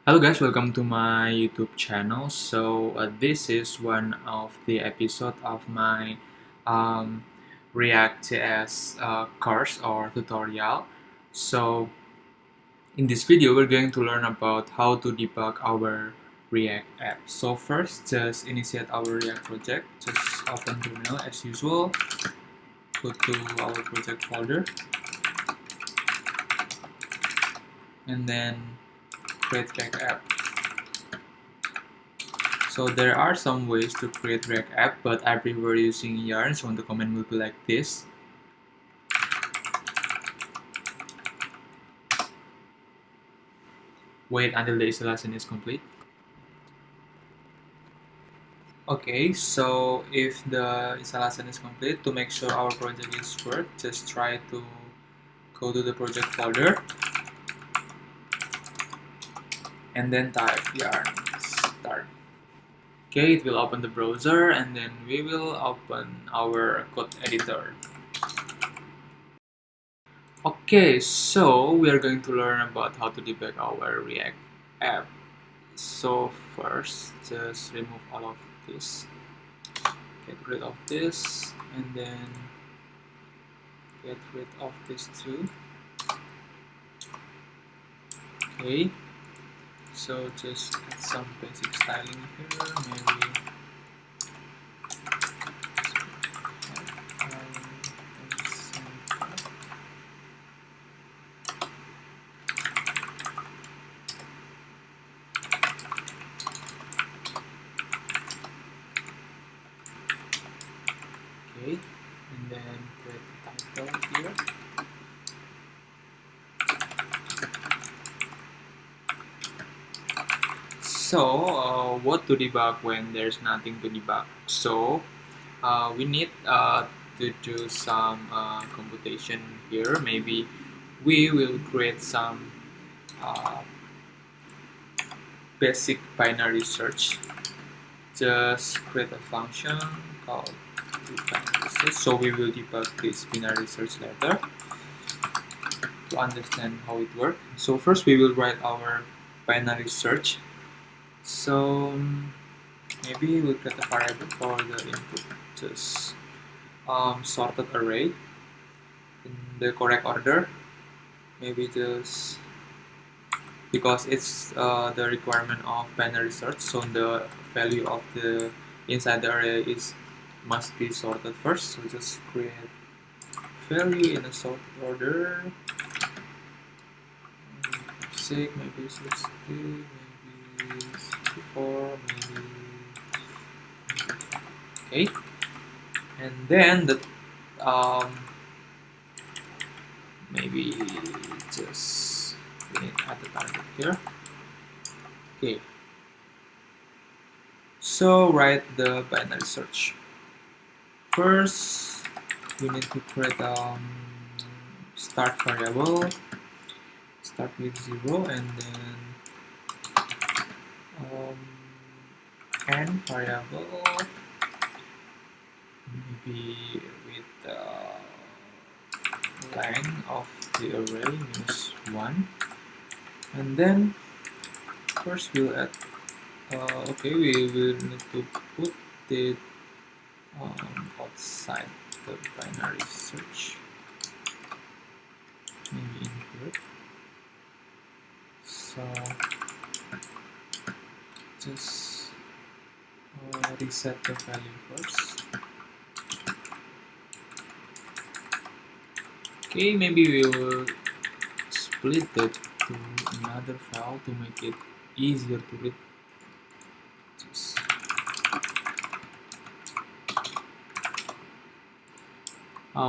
Hello guys, welcome to my YouTube channel. This is one of the episode of my um, React.js course or tutorial. So in this video, we're going to learn about how to debug our React app. So first, just initiate our React project. Just open terminal as usual. Go to our project folder, and then create React app. So there are some ways to create React app, but I prefer using yarn, so the command will be like this. Wait until the installation is complete. Okay, so if the installation is complete, to make sure our project is work, just try to go to the project folder and then type yarn start. Okay, it will open the browser and then we will open our code editor. Okay, so we are going to learn about how to debug our React app. So first, just remove all of this, get rid of this, and then get rid of this too. Okay, so just add some basic styling here, maybe okay, and then create the title here. So, what to debug when there's nothing to debug? So, we need to do some computation here. Maybe we will create some uh, basic binary search. Just create a function called binary search. So we will debug this binary search later to understand how it works. So first we will write our binary search. So maybe we'll get a variable for the input. Just sorted array in the correct order. Maybe just because it's the requirement of binary search, so the value of the inside the array is must be sorted first. So just create value in a sorted order. Maybe 60, maybe 64, maybe okay, and then the maybe just we need add the target here. Okay, so write the binary search. First, we need to create start variable. Start with 0 and then end variable, maybe with the length of the array minus 1, and then first we'll add okay, we will need to put it outside the binary search, maybe in here. So just reset the value first. Okay, maybe we will split it to another file to make it easier to read.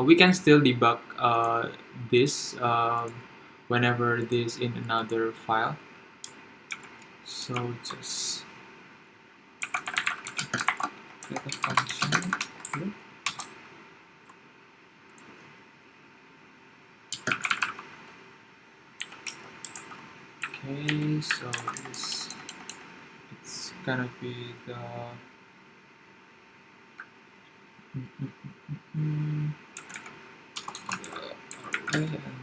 We can still debug this whenever this in another file. So just get a function here. Okay, so it's gonna be the array, and then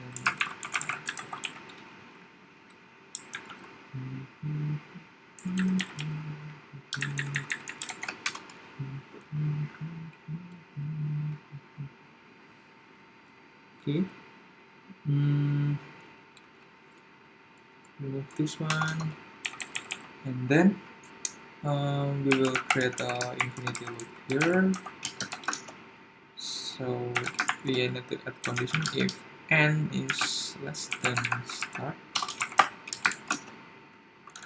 Remove this one, and then we will create a infinity loop here. So we need to add condition if n is less than start,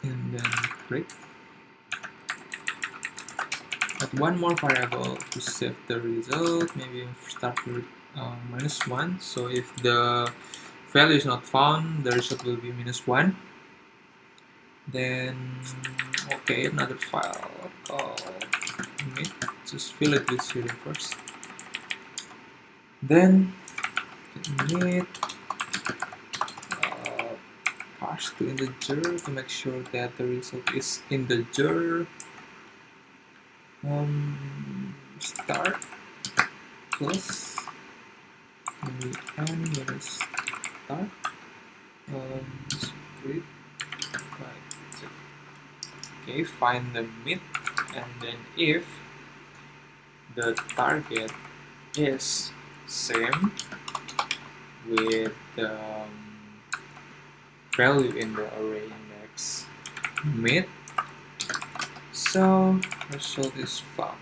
and then break. Add one more variable to save the result. Maybe start with -1. So if the value is not found, the result will be -1. Then okay, another file called init. Just fill it with 0 first. Then init parse to integer to make sure that the result is integer. Start plus n minus start split by 2. Okay, find the mid, and then if the target is same with the value in the array index mid, so result is found.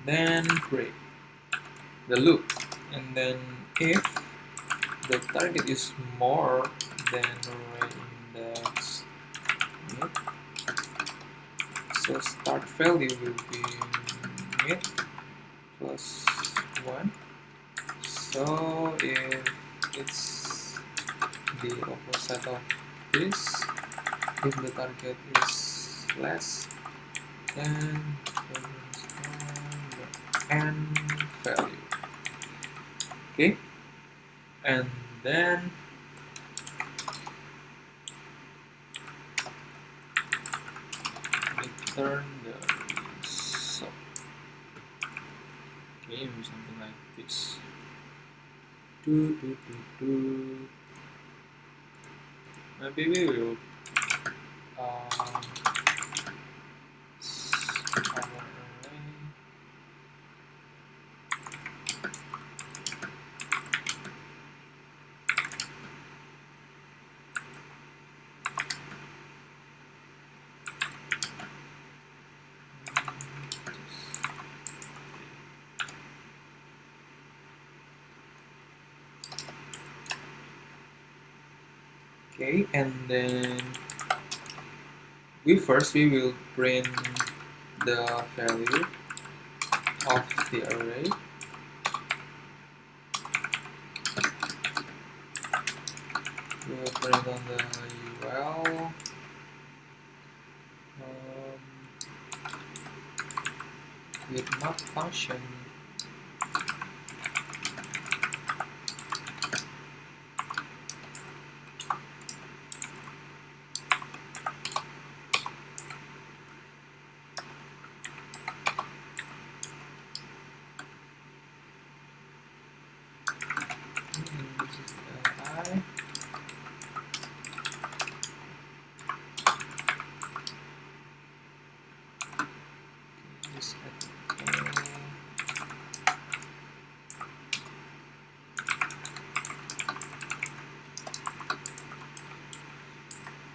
Then break the loop, and then if the target is more than array index mid, so start value will be mid plus 1. So if it's the opposite of this, if the target is less than n value, okay, and then return the result. Okay, maybe something like this. Maybe we will okay, and then we will print the value of the array. We will print on the UL with map function.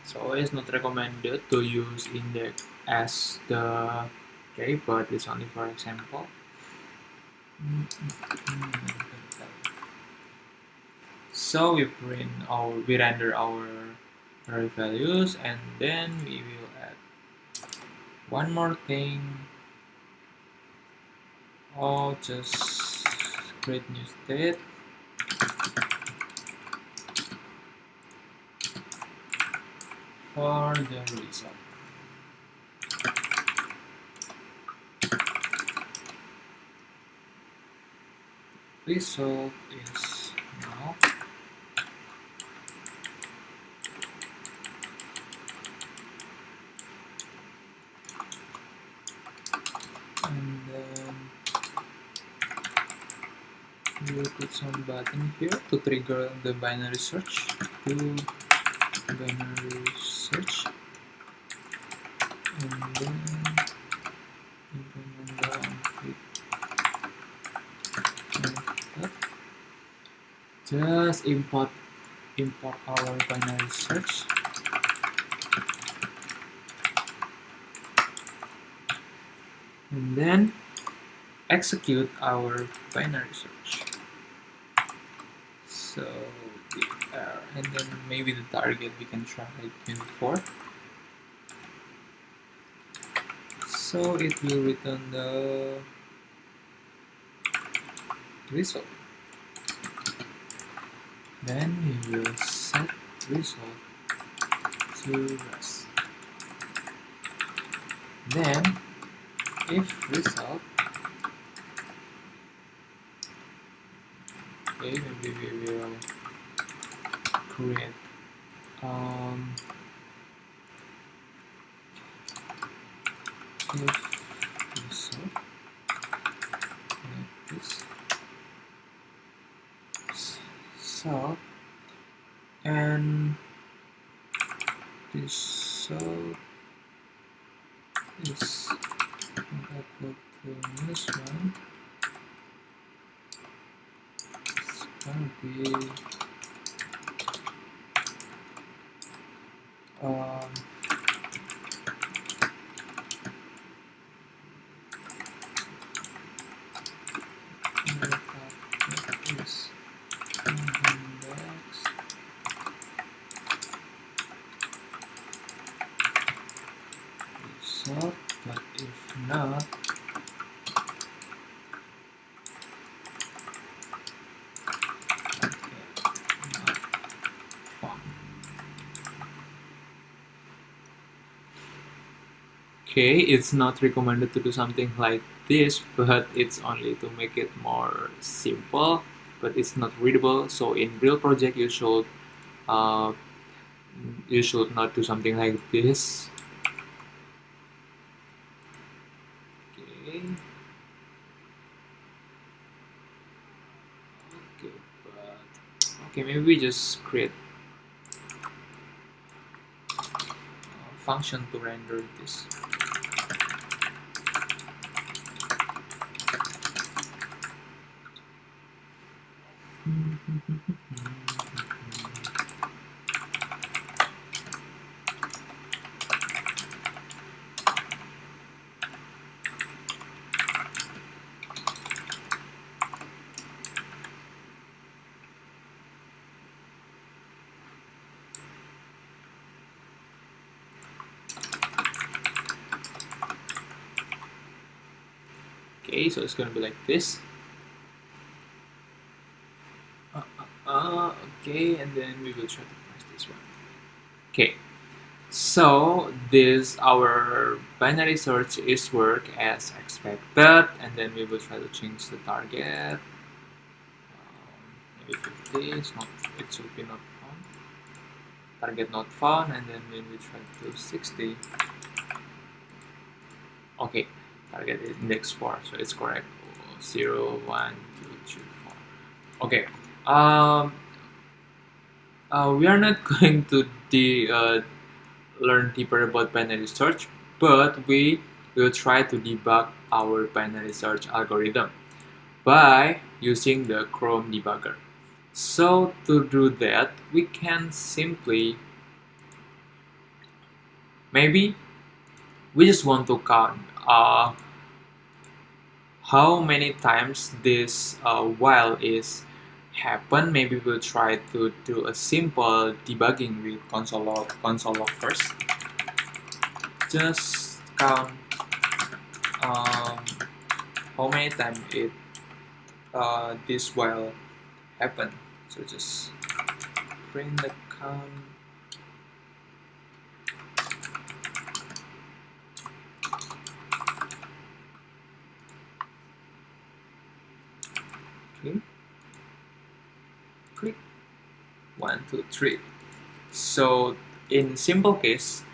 So it's not recommended to use index as the okay, but it's only for example. So we render our array values, and then we will add one more thing. Just create new state. For the result. Result is now. And then we will put some button here to trigger the binary search. Binary search, and then implement the just import our binary search. And then execute our binary search. So and then maybe the target we can try 24. So it will return the result. Then we will set result to rest. Then if result, okay, maybe we will create if result like this. So and result is equal to this one. It's gonna be result, but if not, okay, it's not recommended to do something like this, but it's only to make it more simple, but it's not readable. So in real project you should not do something like this. Okay. Okay, maybe we just create a function to render this. Okay, so it's gonna be like this. Okay, and then we will try to press this one. Okay, so this our binary search is work as expected, and then we will try to change the target. Maybe 50. It should be not found. Target not found, and then when we try to 60. Okay, target is index 4, so it's correct. 0, 1, 2, 3, 4. Okay. We are not going to learn deeper about binary search, but we will try to debug our binary search algorithm by using the Chrome Debugger. So to do that, we can simply, maybe we just want to count how many times this while is happen. Maybe we'll try to do a simple debugging with console log first. Just count how many times this while happen. So just print the count. Okay. Click 1, 2, 3. So in simple case,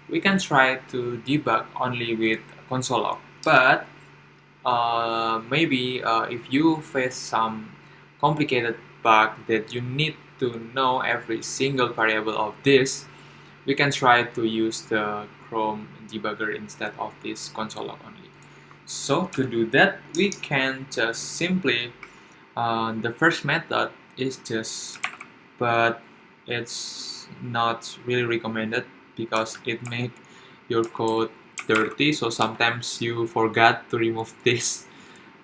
we can try to debug only with console log, but maybe if you face some complicated bug that you need to know every single variable of this, we can try to use the Chrome Debugger instead of this console log only. So to do that, we can just simply the first method is just, but it's not really recommended because it make your code dirty, so sometimes you forgot to remove this,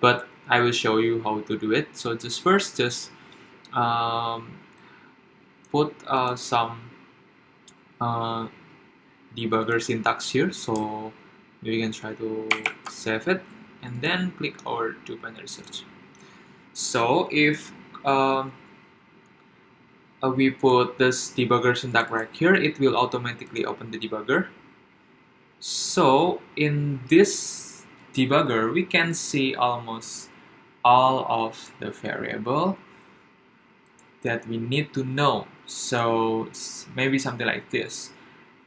but I will show you how to do it. So just first, just put some debugger syntax here, so we can try to save it and then click over to binary search. So if we put this debugger syntax right here, it will automatically open the debugger. So in this debugger, we can see almost all of the variable that we need to know. So maybe something like this.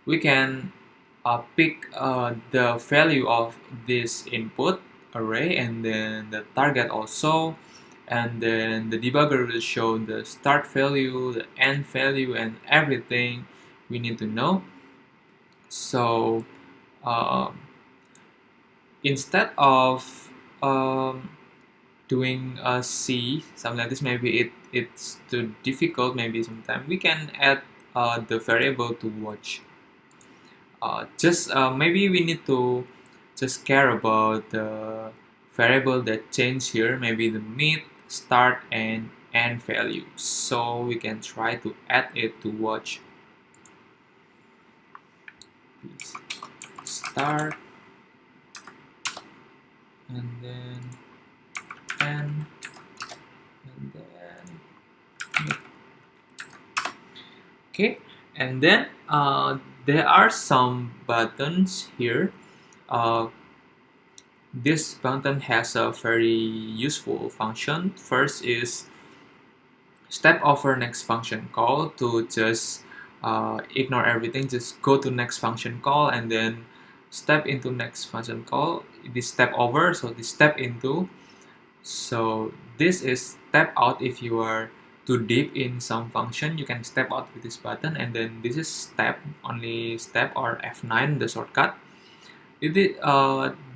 We can pick the value of this input array and then the target also, and then the debugger will show the start value, the end value, and everything we need to know. So instead of doing a C, something like this, maybe it's too difficult, maybe sometimes we can add the variable to watch. Maybe we need to just care about the variable that change here, maybe the mid, start, and end value. So we can try to add it to watch. Please start, and then end, and then mid. Okay, and then there are some buttons here. This button has a very useful function. First is step over next function call, to just ignore everything, just go to next function call and then step into next function call. This step over, so this step into. So this is step out. If you are too deep in some function, you can step out with this button, and then this is step, only step, or F9, the shortcut.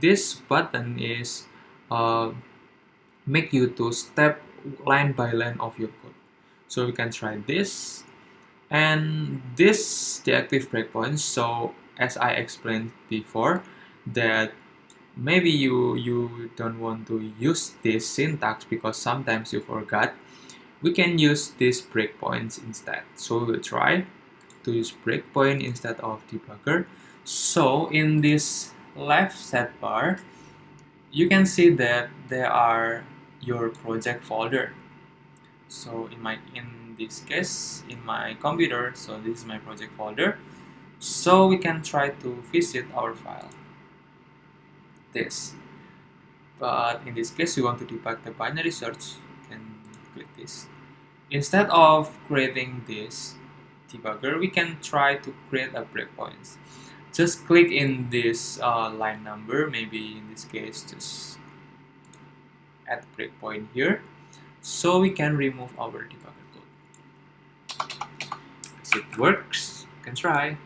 This button is make you to step line by line of your code. So we can try this, and this deactive breakpoints. So as I explained before, that maybe you don't want to use this syntax because sometimes you forgot, we can use these breakpoints instead. So we'll try to use breakpoint instead of debugger. So in this left sidebar, you can see that there are your project folder. So in this case, in my computer, so this is my project folder. So we can try to visit our file, this. But in this case, we want to debug the binary search, you can click this. Instead of creating this debugger, we can try to create a breakpoint. Just click in this line number, maybe in this case, just add breakpoint here, so we can remove our debugger code. If it works, you can try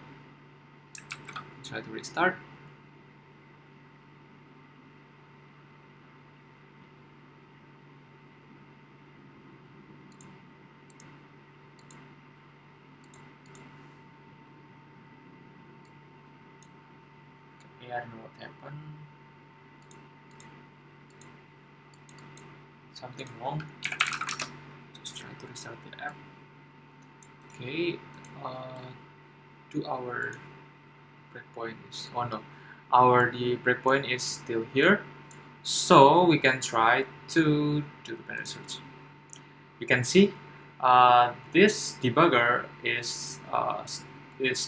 to restart. I don't know what happened. Something wrong. Just try to restart the app. Okay, to our breakpoint is, oh no, the breakpoint is still here. So we can try to do the binary search. You can see this debugger is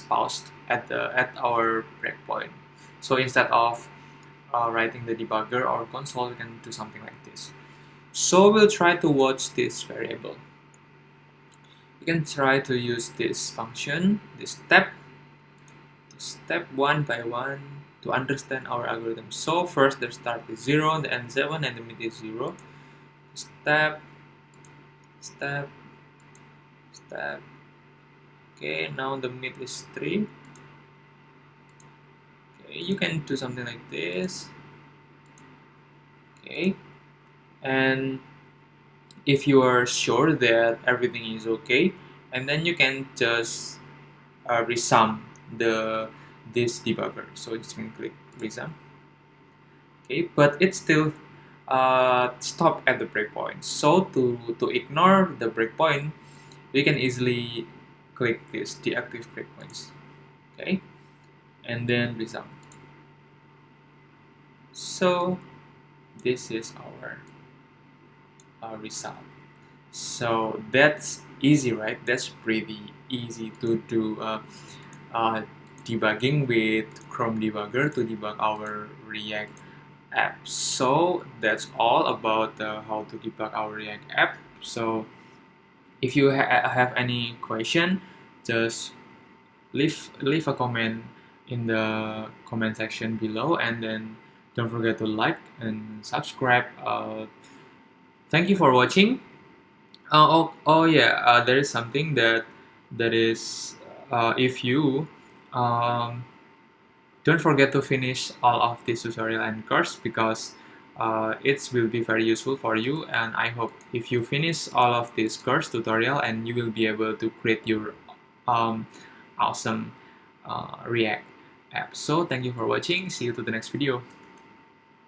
paused at our breakpoint. So instead of writing the debugger or console, we can do something like this. So we'll try to watch this variable. You can try to use this function, this step one by one to understand our algorithm. So first the start is 0, the end 7, and the mid is 0. Step, step, step. Okay, now the mid is 3. Okay, you can do something like this. Okay, and if you are sure that everything is okay, and then you can just resume this debugger. So you can click resume. Okay, but it's still stop at the breakpoint. So to ignore the breakpoint, we can easily click this deactive breakpoints. Okay, and then resume. So this is our result. So that's easy, right? That's pretty easy to do debugging with Chrome Debugger to debug our React app. So that's all about how to debug our React app. So if you have any question, just leave a comment in the comment section below, and then don't forget to like and subscribe. Thank you for watching. Yeah, there is something that is if you don't forget to finish all of this tutorial and course, because it will be very useful for you, and I hope if you finish all of this course tutorial, and you will be able to create your awesome React app. So thank you for watching. See you to the next video.